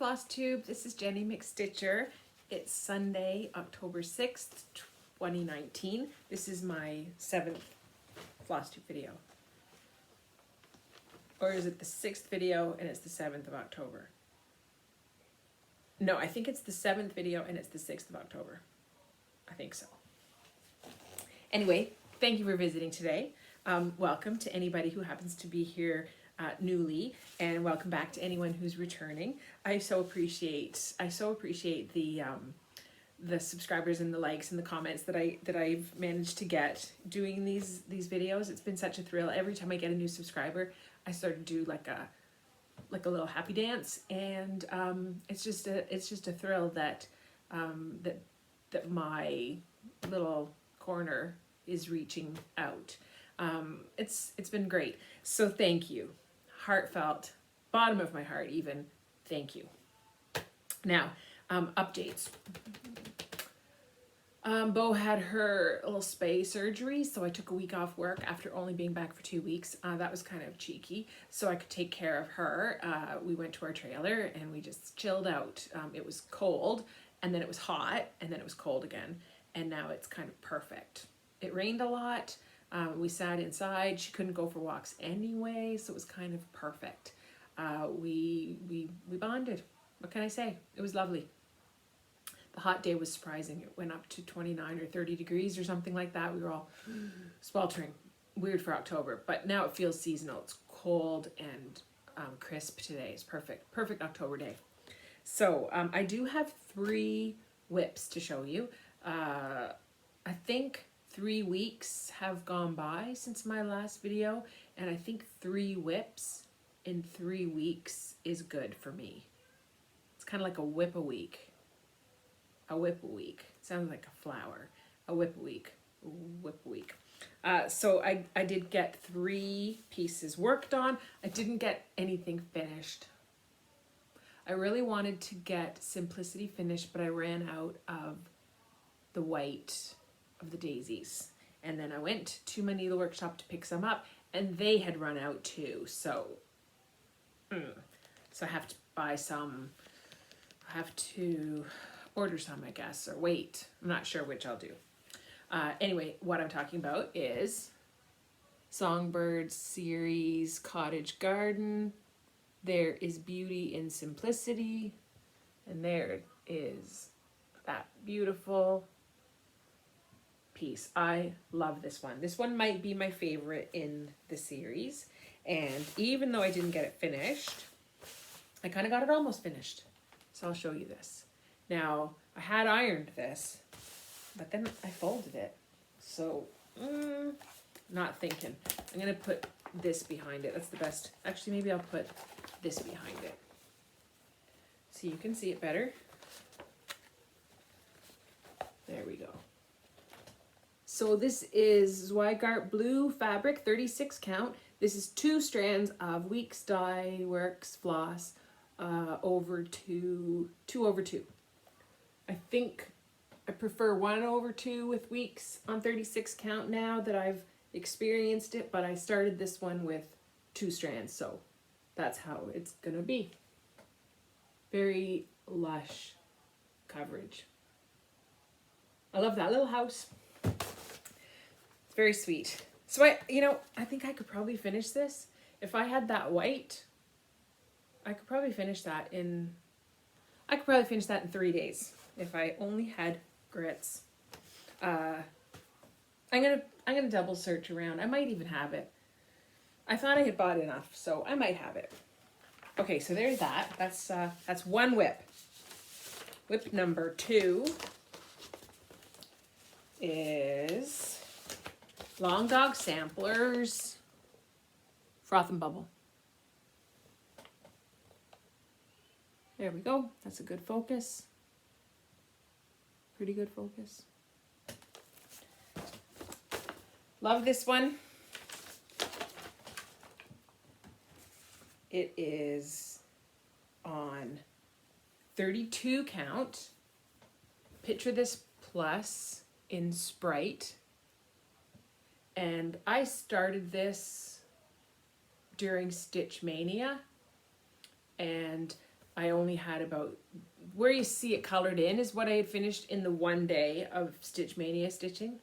Flosstube. This is Jenny McStitcher. It's Sunday, October 6th, 2019. This is my 7th Flosstube video. Or is it the 6th video and it's the 7th of October? No, I think it's the 7th video and it's the 6th of October. I think so. Anyway, thank you for visiting today. Welcome to anybody who happens to be here newly, and welcome back to anyone who's returning. I so appreciate the subscribers and the likes and the comments that I've managed to get doing these videos. It's been such a thrill. Every time I get a new subscriber, I sort of do like a little happy dance, and it's just a thrill that that my little corner is reaching out. It's been great. So thank you. Heartfelt, bottom of my heart even, thank you. Now, updates. Bo had her little spay surgery, so I took a week off work after only being back for 2 weeks. That was kind of cheeky, so I could take care of her. We went to our trailer and we just chilled out. It was cold, and then it was hot, and then it was cold again, and now it's kind of perfect. It rained a lot. We sat inside. She couldn't go for walks anyway, so it was kind of perfect. We bonded. What can I say? It was lovely. The hot day was surprising. It went up to 29 or 30 degrees or something like that. We were all sweltering. Weird for October, but now it feels seasonal. It's cold and crisp today. It's perfect. Perfect October day. So I do have 3 whips to show you. I think 3 weeks have gone by since my last video, and I think 3 whips in 3 weeks is good for me. It's kind of like a whip-a-week. A whip-a-week. Sounds like a flower. A whip-a-week. Whip-a-week. So I did get 3 pieces worked on. I didn't get anything finished. I really wanted to get Simplicity finished, but I ran out of the white of the daisies, and then I went to my needle workshop to pick some up, and they had run out too, so I have to buy some. I have to order some, I guess, or wait. I'm not sure which I'll do. Anyway, what I'm talking about is Songbirds series Cottage Garden. There is beauty in simplicity, and there is that beautiful piece. I love this one. This one might be my favorite in the series, and even though I didn't get it finished, I kind of got it almost finished. So I'll show you this. Now, I had ironed this, but then I folded it. So, not thinking. I'm going to put this behind it. That's the best. Actually, maybe I'll put this behind it so you can see it better. There we go. So this is Zweigart Blue fabric, 36 count. This is 2 strands of Weeks Dye Works floss over 2 over 2. I think I prefer 1 over 2 with Weeks on 36 count now that I've experienced it, but I started this one with 2 strands, so that's how it's gonna be. Very lush coverage. I love that little house. Very sweet. So I think I could probably finish this. If I had that white, I could probably finish that in 3 days if I only had grits. I'm gonna double search around. I might even have it. I thought I had bought enough, so I might have it. Okay, so there's that. That's 1 whip. Whip number 2 is Long Dog Samplers Froth and Bubble. There we go. That's a good focus. Pretty good focus. Love this one. It is on 32 count. Picture This Plus in Sprite. And I started this during Stitch Mania, and I only had about, where you see it colored in is what I had finished in the one day of Stitch Mania stitching.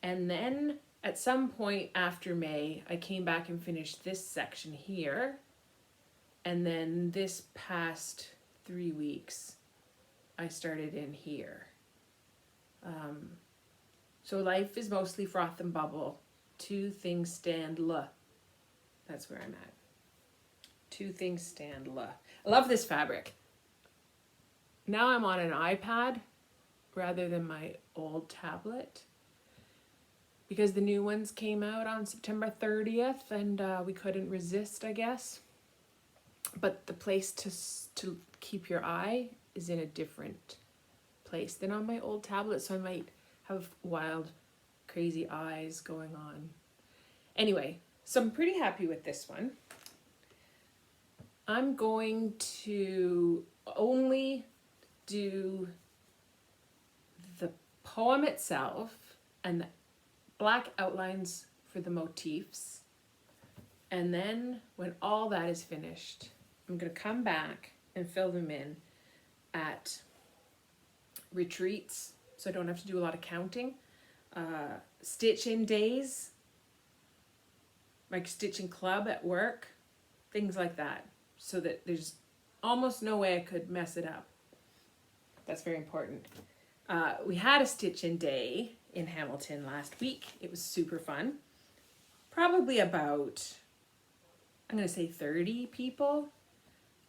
And then at some point after May, I came back and finished this section here. And then this past 3 weeks, I started in here. So life is mostly froth and bubble. Two things stand la. That's where I'm at. Two things stand la. I love this fabric. Now I'm on an iPad rather than my old tablet because the new ones came out on September 30th and we couldn't resist, I guess. But the place to keep your eye is in a different place than on my old tablet, so I might have wild, crazy eyes going on. Anyway, so I'm pretty happy with this one. I'm going to only do the poem itself and the black outlines for the motifs. And then when all that is finished, I'm going to come back and fill them in at retreats, so I don't have to do a lot of counting. Stitch in days, like stitching club at work, things like that, so that there's almost no way I could mess it up. That's very important. We had a stitch in day in Hamilton last week. It was super fun. Probably about, I'm going to say 30 people,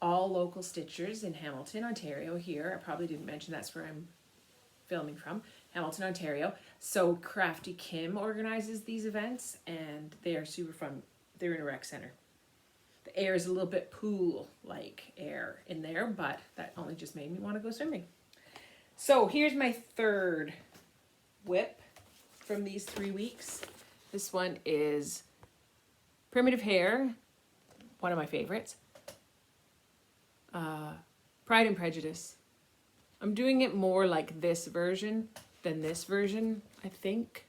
all local stitchers in Hamilton, Ontario here. I probably didn't mention that's where I'm filming from, Hamilton, Ontario. So Crafty Kim organizes these events and they are super fun. They're in a rec center. The air is a little bit pool-like air in there, but that only just made me want to go swimming. So here's my third whip from these 3 weeks. This one is Primitive Hair, one of my favorites. Pride and Prejudice. I'm doing it more like this version than this version, I think.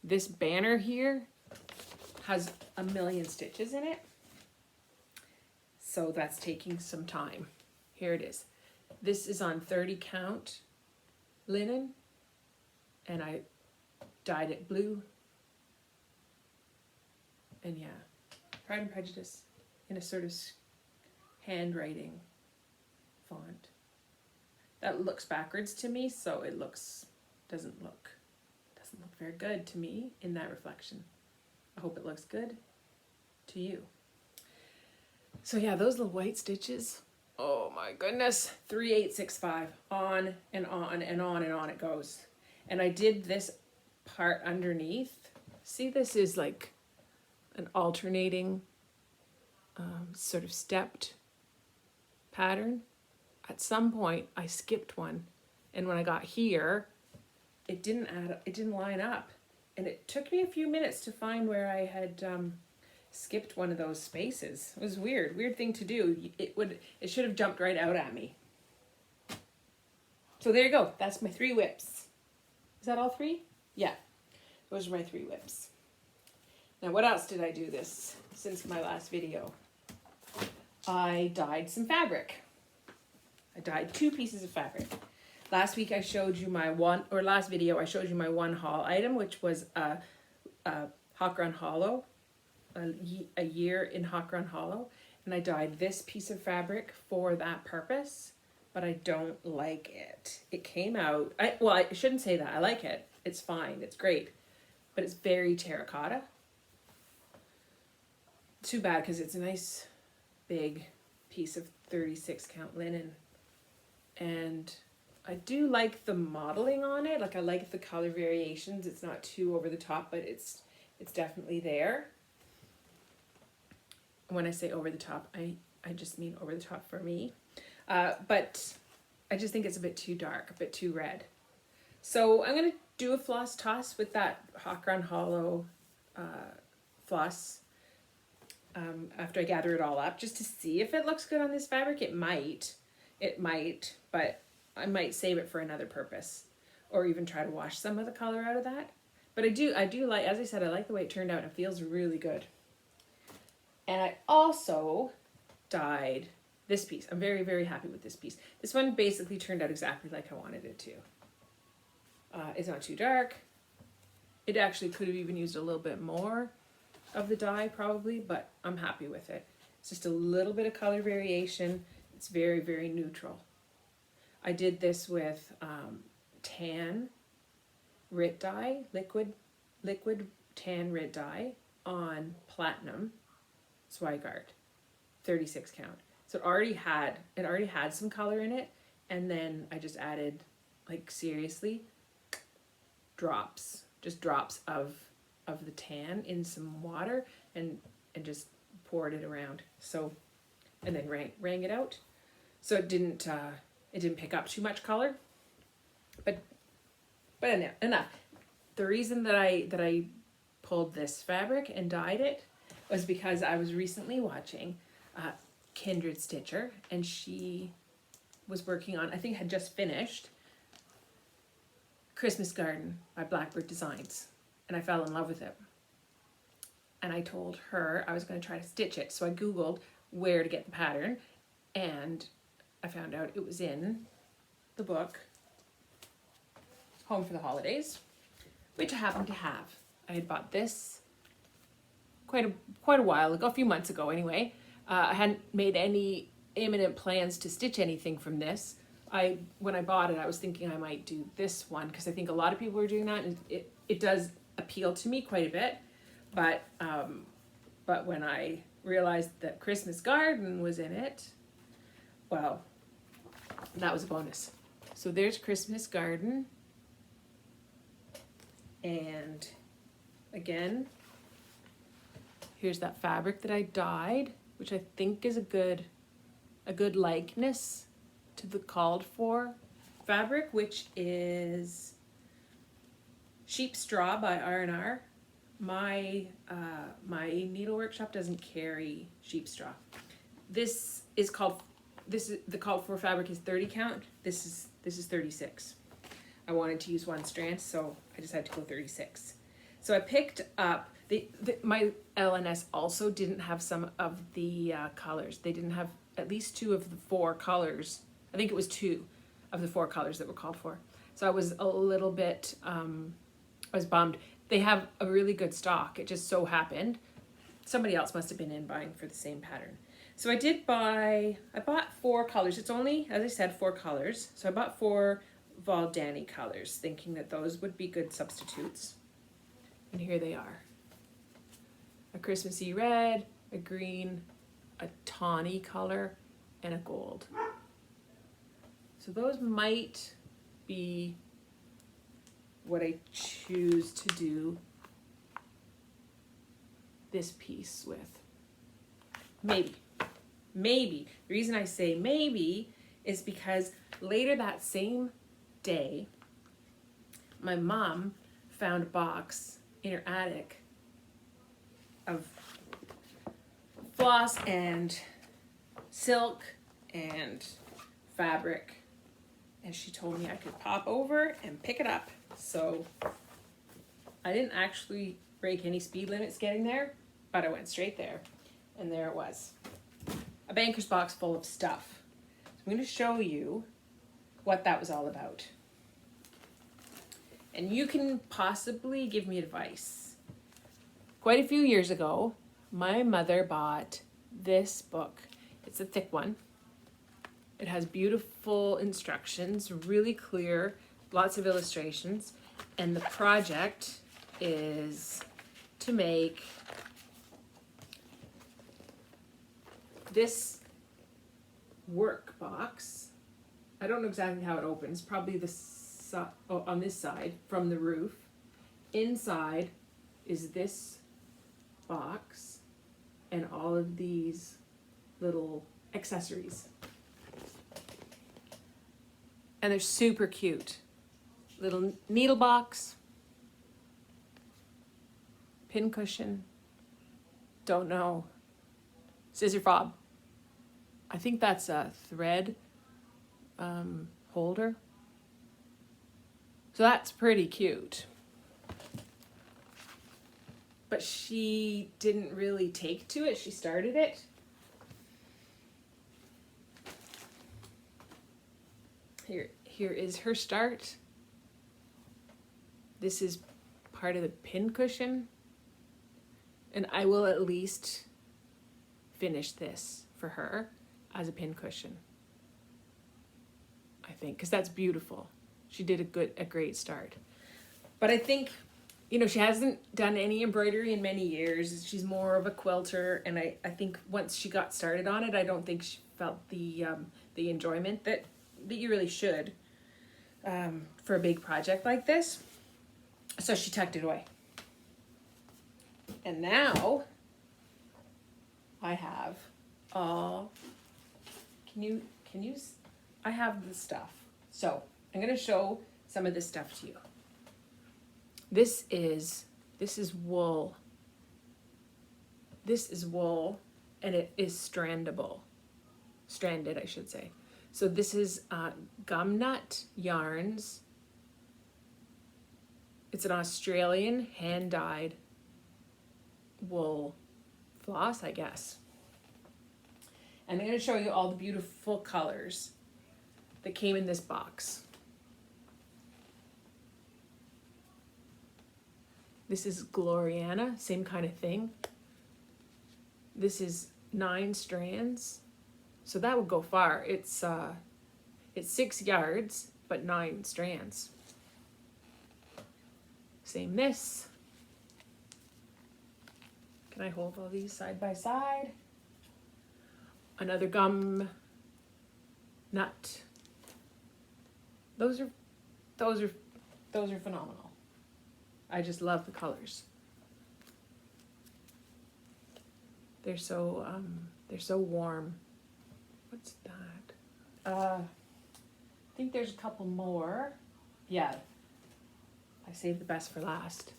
This banner here has a million stitches in it, so that's taking some time. Here it is. This is on 30 count linen, and I dyed it blue. And yeah, Pride and Prejudice in a sort of handwriting font. That looks backwards to me, so it doesn't look very good to me in that reflection. I hope it looks good to you. So yeah, those little white stitches, oh my goodness, 3, 8, 6, 5, on and on and on and on it goes. And I did this part underneath. See, this is like an alternating sort of stepped pattern. At some point I skipped one, and when I got here it didn't line up, and it took me a few minutes to find where I had skipped one of those spaces. It was weird thing to do. It should have jumped right out at me. So there you go, that's my 3 whips. Is that all 3? Yeah, those are my 3 whips. Now what else did I do this since my last video? I dyed some fabric. I dyed 2 pieces of fabric. Last week I showed you last video I showed you my one haul item, which was a Hawk Run Hollow, a year in Hawk Run Hollow, and I dyed this piece of fabric for that purpose, but I don't like it. It came out, I shouldn't say that, I like it. It's fine, it's great, but it's very terracotta. Too bad, because it's a nice big piece of 36 count linen. And I do like the modeling on it. Like, I like the color variations. It's not too over the top, but it's definitely there. When I say over the top, I just mean over the top for me. But I just think it's a bit too dark, a bit too red. So I'm going to do a floss toss with that Hawk Run Hollow floss after I gather it all up, just to see if it looks good on this fabric. It might, but I might save it for another purpose, or even try to wash some of the color out of that. But I do like, as I said, I like the way it turned out. It feels really good. And I also dyed this piece. I'm very, very happy with this piece. This one basically turned out exactly like I wanted it to. It's not too dark. It actually could have even used a little bit more of the dye probably, but I'm happy with it. It's just a little bit of color variation. It's very, very neutral. I did this with tan Rit dye, liquid tan Rit dye on platinum Zweigart, 36 count. So it already had some color in it, and then I just added, like, seriously, drops of the tan in some water and just poured it around. So, and then rang it out. So it didn't pick up too much color, but enough. The reason that I pulled this fabric and dyed it was because I was recently watching Kindred Stitcher, and she was working on, I think had just finished Christmas Garden by Blackbird Designs, and I fell in love with it. And I told her I was going to try to stitch it, so I googled where to get the pattern, and I found out it was in the book Home for the Holidays, which I happened to have. I had bought this quite a while ago, a few months ago anyway. I hadn't made any imminent plans to stitch anything from this. When I bought it, I was thinking I might do this one because I think a lot of people are doing that, and it does appeal to me quite a bit. But when I realized that Christmas Garden was in it, well, that was a bonus. So there's Christmas Garden, and again, here's that fabric that I dyed, which I think is a good likeness to the called for fabric, which is Sheep Straw by R&R. My needle workshop doesn't carry sheep straw. The called for fabric is 30 count. This is 36. I wanted to use one strand, so I decided to go 36. So I picked up my LNS also didn't have some of the colors. They didn't have at least 2 of the 4 colors. I think it was 2 of the 4 colors that were called for. So I was a little bit, I was bummed. They have a really good stock. It just so happened somebody else must have been in buying for the same pattern. So I bought 4 colors. It's only, as I said, 4 colors. So I bought 4 Valdani colors, thinking that those would be good substitutes. And here they are. A Christmassy red, a green, a tawny color, and a gold. So those might be what I choose to do this piece with. Maybe. The reason I say maybe is because later that same day, my mom found a box in her attic of floss and silk and fabric, and she told me I could pop over and pick it up. So I didn't actually break any speed limits getting there, but I went straight there, and there it was, a banker's box full of stuff. So I'm going to show you what that was all about, and you can possibly give me advice. Quite a few years ago, my mother bought this book. It's a thick one. It has beautiful instructions, really clear, lots of illustrations, and the project is to make this work box. I don't know exactly how it opens, probably on this side from the roof. Inside is this box and all of these little accessories. And they're super cute. Little needle box, pin cushion, don't know, scissor fob. I think that's a thread holder. So that's pretty cute. But she didn't really take to it. She started it. Here is her start. This is part of the pin cushion, and I will at least finish this for her as a pin cushion, I think, because that's beautiful. She did a great start. But I think, you know, she hasn't done any embroidery in many years. She's more of a quilter, and I think once she got started on it, I don't think she felt the enjoyment that you really should for a big project like this. So she tucked it away. And now I have all, I have the stuff. So I'm going to show some of this stuff to you. This is wool. This is wool, and it is stranded, I should say. So this is Gumnut Yarns. It's an Australian hand-dyed wool floss, I guess. And I'm going to show you all the beautiful colors that came in this box. This is Gloriana, same kind of thing. This is 9 strands, so that would go far. It's 6 yards, but 9 strands. Same this. Can I hold all these side by side? Another gum nut. Those are phenomenal. I just love the colors. They're so warm. What's that? I think there's a couple more. Yeah. I saved the best for last.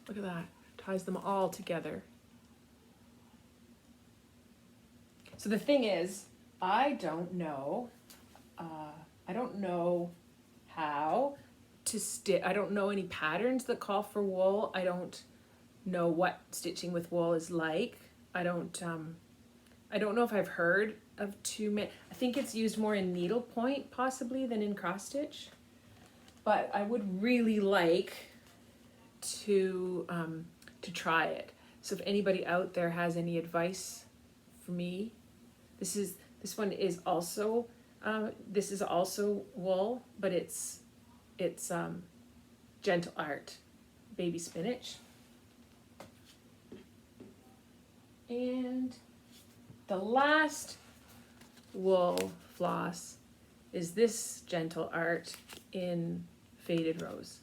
Look at that. Ties them all together. So the thing is, I don't know how to stitch. I don't know any patterns that call for wool. I don't know what stitching with wool is like. I don't know if I've heard of too many. I think it's used more in needlepoint possibly than in cross stitch. But I would really like to try it. So if anybody out there has any advice for me, this one is also wool, but it's Gentle Art baby spinach. And the last wool floss is this Gentle Art in Faded Rose.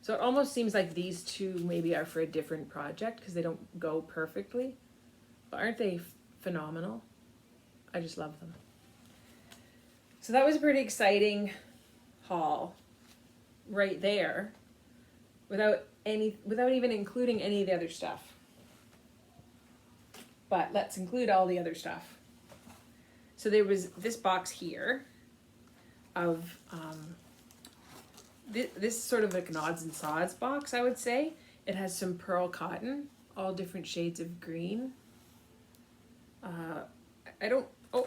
So it almost seems like these two maybe are for a different project because they don't go perfectly. But aren't they phenomenal? I just love them. So that was a pretty exciting haul right there without even including any of the other stuff. But let's include all the other stuff. So there was this box here of this sort of like an odds and sods box, I would say. It has some pearl cotton, all different shades of green.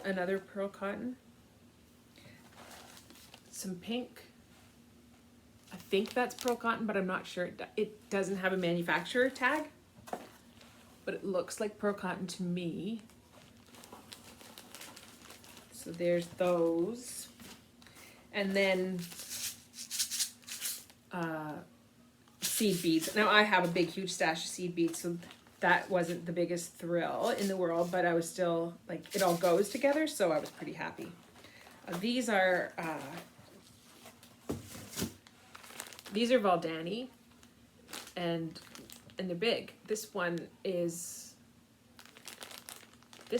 Another pearl cotton. Some pink. I think that's pearl cotton, but I'm not sure. It doesn't have a manufacturer tag, but it looks like pearl cotton to me. So there's those. And then seed beads. Now I have a big, huge stash of seed beads, so that wasn't the biggest thrill in the world, but I was still, like, it all goes together, so I was pretty happy. These are Valdani, and they're big. This one is, I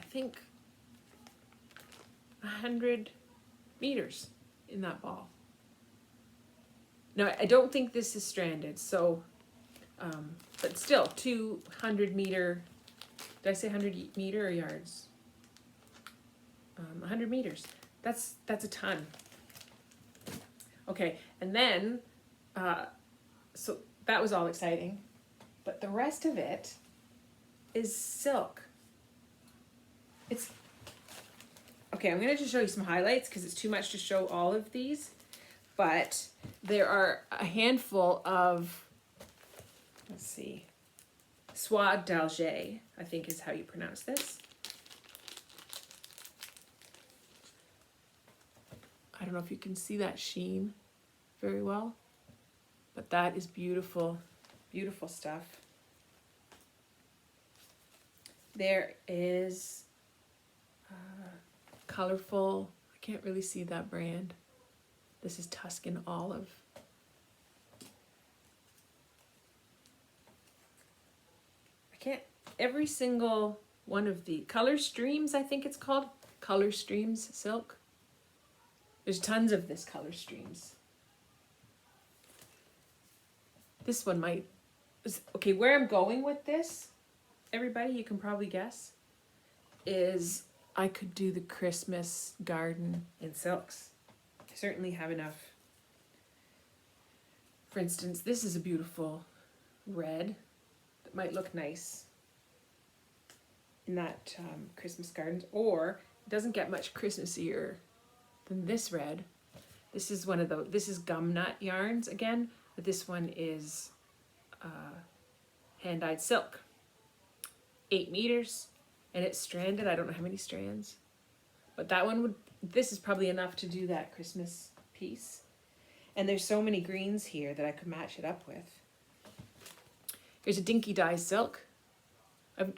think, 100 meters in that ball. No, I don't think this is stranded, so, but still, 200 meter, did I say 100 meter or yards? 100 meters. That's a ton. Okay, and then, so that was all exciting, but the rest of it is silk. Okay, I'm going to just show you some highlights because it's too much to show all of these. But there are a handful of, let's see, Sods d'Alger, I think is how you pronounce this. I don't know if you can see that sheen very well, but that is beautiful, beautiful stuff. There is colorful, I can't really see that brand. This is Tuscan Olive. Every single one of the Color Streams, I think it's called, Color Streams silk. There's tons of this Color Streams. This one might, okay, where I'm going with this, everybody, you can probably guess, is I could do the Christmas garden in silks. I certainly have enough. For instance, this is a beautiful red that might look nice in that Christmas gardens, or it doesn't get much Christmassier than this red. This is one of the, this is gum nut yarns again, but this one is hand-dyed silk. 8 meters, and it's stranded. I don't know how many strands, but that one would, this is probably enough to do that Christmas piece. And there's so many greens here that I could match it up with. Here's a dinky dye silk.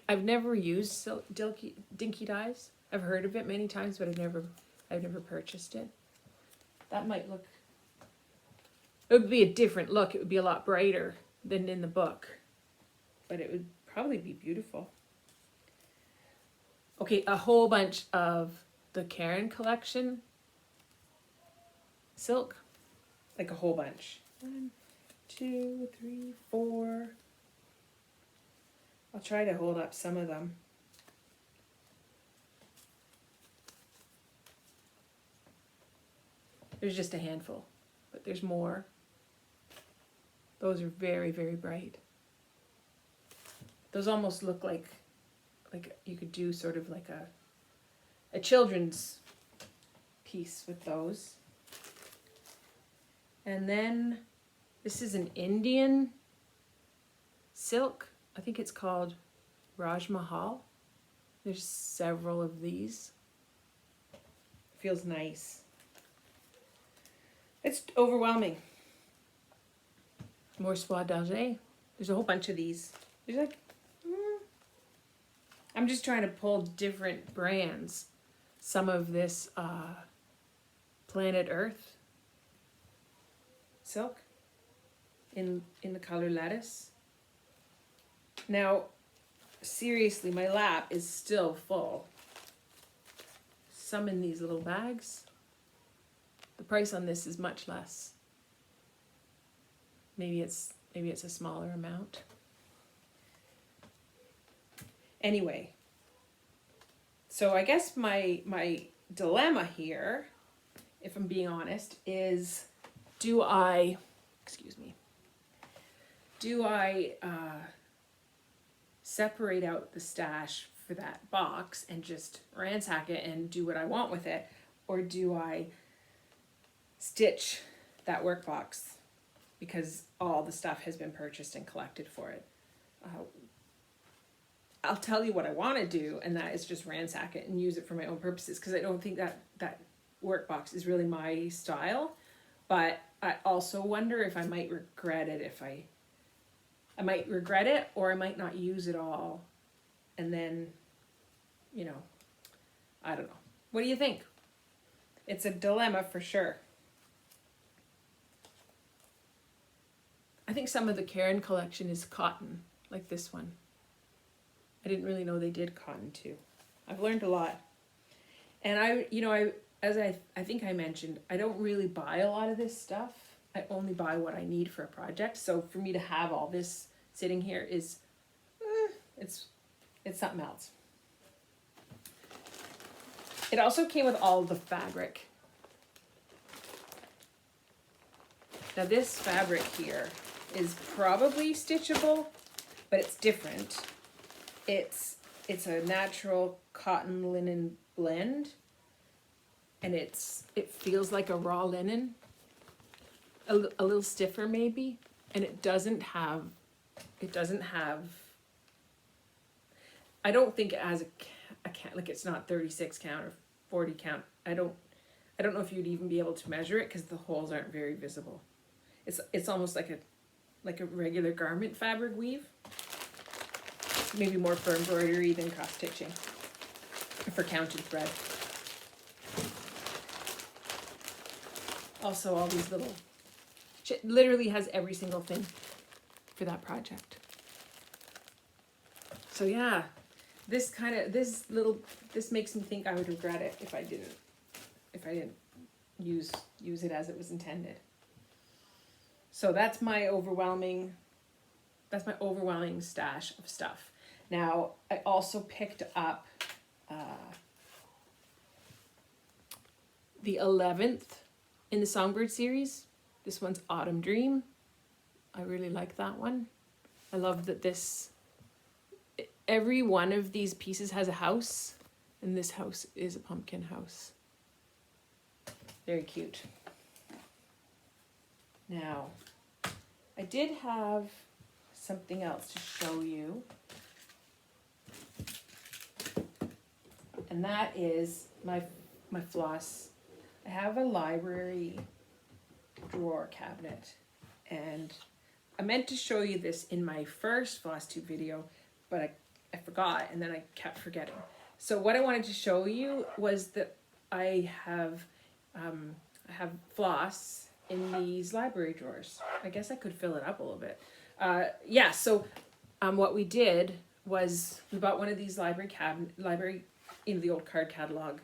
I've never used silk, dinky dyes. I've heard of it many times, but I've never purchased it. That might look, it would be a different look. It would be a lot brighter than in the book, but it would probably be beautiful. Okay, a whole bunch of the Karen collection silk, like a whole bunch. 1, 2, 3, 4. I'll try to hold up some of them. There's just a handful, but there's more. Those are very, very bright. Those almost look like you could do sort of like a children's piece with those. And then this is an Indian silk. I think it's called Raj Mahal. There's several of these. Feels nice. It's overwhelming. More Sods d'Alger. There's a whole bunch of these. There's like, I'm just trying to pull different brands. Some of this Planet Earth silk in the color lettuce. Now, seriously, my lap is still full. Some in these little bags. The price on this is much less. Maybe it's a smaller amount. Anyway, so I guess my dilemma here, if I'm being honest, is do I separate out the stash for that box and just ransack it and do what I want with it, or do I stitch that workbox because all the stuff has been purchased and collected for it? I'll tell you what I want to do, and that is just ransack it and use it for my own purposes, because I don't think that workbox is really my style. But I also wonder if I might regret it, if I might regret it, or I might not use it all, and then, you know, I don't know. What do you think? It's a dilemma for sure. I think some of the Karen collection is cotton, like this one. I didn't really know they did cotton too. I've learned a lot. And I think I mentioned, I don't really buy a lot of this stuff. I only buy what I need for a project. So for me to have all this sitting here is, it's something else. It also came with all the fabric. Now this fabric here is probably stitchable, but it's different. It's a natural cotton linen blend. and it feels like a raw linen, a little stiffer maybe, and it doesn't have, I don't think it has a count, like it's not 36 count or 40 count. I don't know if you'd even be able to measure it because the holes aren't very visible. It's almost like a regular garment fabric weave. Maybe more for embroidery than cross stitching, for counted thread. Also, all these little, it literally has every single thing for that project. So yeah, this makes me think I would regret it if I didn't use it as it was intended. So that's my overwhelming stash of stuff. Now, I also picked up the 11th in the Songbird series. This one's Autumn Dream. I really like that one. I love that every one of these pieces has a house, and this house is a pumpkin house. Very cute. Now, I did have something else to show you, and that is my floss. I have a library drawer cabinet, and I meant to show you this in my first Flosstube video, but I forgot, and then I kept forgetting. So what I wanted to show you was that I have floss in these library drawers. I guess I could fill it up a little bit. Yeah, so what we did was we bought one of these library in the old card catalog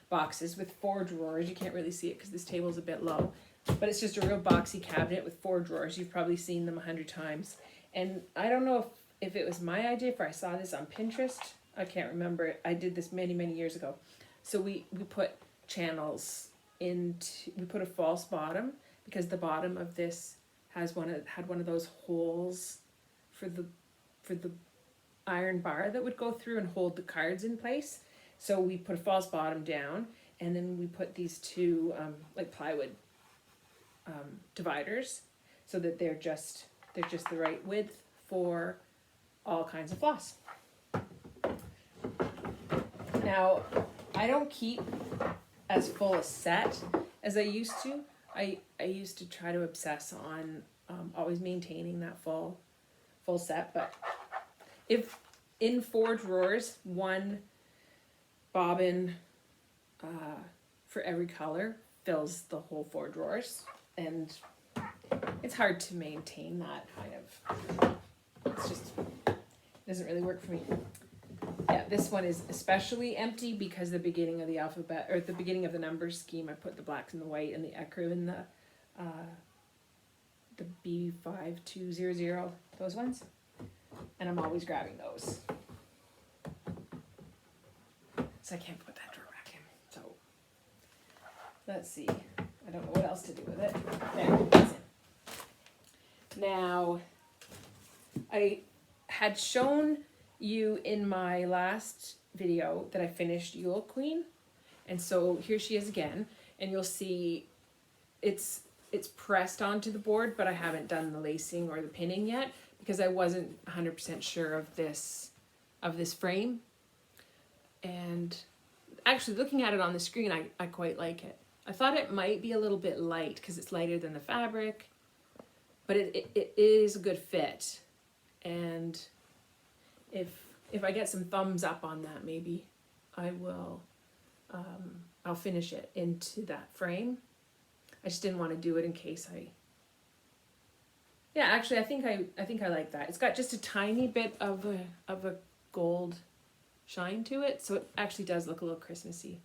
boxes with 4 drawers. You can't really see it because this table's a bit low, but it's just a real boxy cabinet with 4 drawers. You've probably seen them 100 times. And I don't know if it was my idea, if I saw this on Pinterest. I can't remember. I did this many, many years ago. So we put channels we put a false bottom, because the bottom of this had one of those holes for the iron bar that would go through and hold the cards in place. So we put a false bottom down, and then we put these 2 like plywood dividers, so that they're just the right width for all kinds of floss. Now, I don't keep as full a set as I used to. I used to try to obsess on always maintaining that full set, but if in 4 drawers, 1 bobbin for every color fills the whole 4 drawers, and it's hard to maintain that kind of. It doesn't really work for me. Yeah, this one is especially empty because the beginning of the alphabet, or the beginning of the numbers scheme, I put the blacks and the white and the ecru in the B5200, those ones, and I'm always grabbing those. So I can't put that drawer back in. So let's see. I don't know what else to do with it. There, it's in. Now, I had shown you in my last video that I finished Yule Queen, and so here she is again, and you'll see it's pressed onto the board, but I haven't done the lacing or the pinning yet because I wasn't 100% sure of this frame. And actually, looking at it on the screen, I quite like it. I thought it might be a little bit light because it's lighter than the fabric, but it is a good fit. And if I get some thumbs up on that, maybe I will, I'll finish it into that frame. I just didn't want to do it in case yeah, actually I think I like that. It's got just a tiny bit of a gold shine to it, so it actually does look a little Christmassy.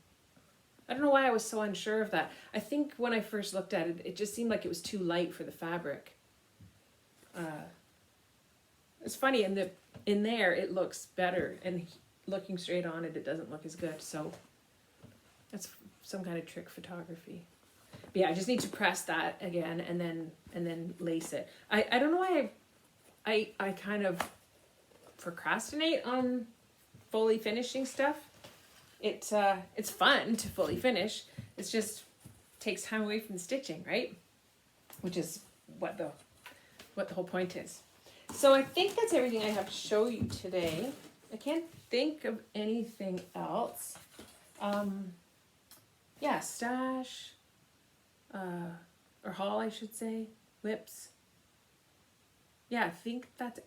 I don't know why I was so unsure of that. I think when I first looked at it, it just seemed like it was too light for the fabric. It's funny, in there it looks better, and looking straight on it, it doesn't look as good. So that's some kind of trick photography. But yeah, I just need to press that again and then lace it. I don't know why I kind of procrastinate on fully finishing stuff it's fun to fully finish. It's just takes time away from the stitching, right? Which is what the whole point is. So I think that's everything I have to show you today. I can't think of anything else. Yeah, stash, or haul, I should say, whips. Yeah, I think that's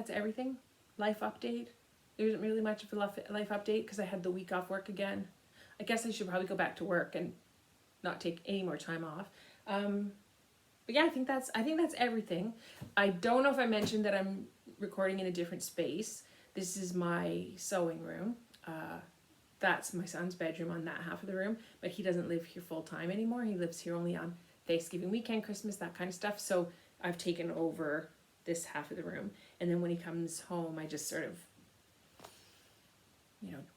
everything. Life update. There isn't really much of a life update because I had the week off work again. I guess I should probably go back to work and not take any more time off. But yeah, I think that's everything. I don't know if I mentioned that I'm recording in a different space. This is my sewing room. That's my son's bedroom on that half of the room, but he doesn't live here full time anymore. He lives here only on Thanksgiving weekend, Christmas, that kind of stuff. So I've taken over this half of the room, and then when he comes home, I just sort of,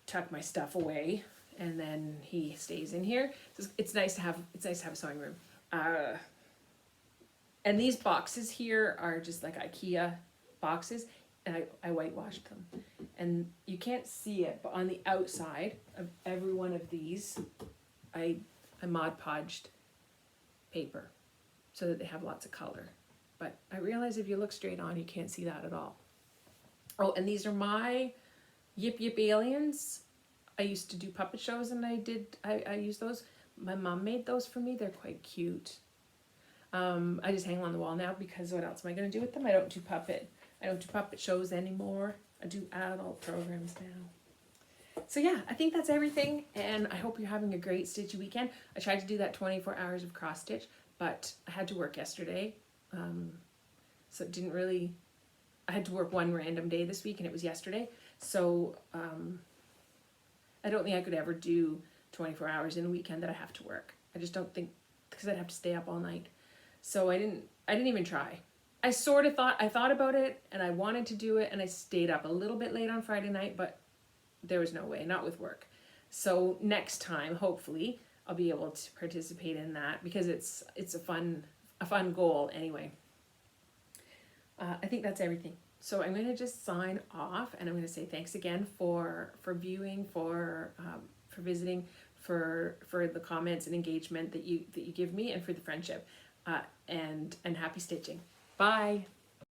tuck my stuff away, and then he stays in here. So it's nice to have a sewing room. And these boxes here are just like IKEA boxes, and I whitewashed them. And you can't see it, but on the outside of every one of these, I Mod Podged paper so that they have lots of color. But I realize if you look straight on, you can't see that at all. Oh, and these are my Yip Yip aliens. I used to do puppet shows, and I used those. My mom made those for me. They're quite cute. I just hang them on the wall now because what else am I going to do with them? I don't do puppet shows anymore. I do adult programs now. So yeah, I think that's everything, and I hope you're having a great stitchy weekend. I tried to do that 24 hours of cross stitch, but I had to work yesterday, so it didn't really. I had to work one random day this week, and it was yesterday. So I don't think I could ever do 24 hours in a weekend that I have to work. I just don't think, because I'd have to stay up all night. So I didn't even try. I thought about it, and I wanted to do it, and I stayed up a little bit late on Friday night, but there was no way, not with work. So next time, hopefully, I'll be able to participate in that, because it's a fun goal anyway. I think that's everything. So I'm going to just sign off, and I'm going to say thanks again for viewing, for visiting, for the comments and engagement that you give me, and for the friendship, and happy stitching. Bye.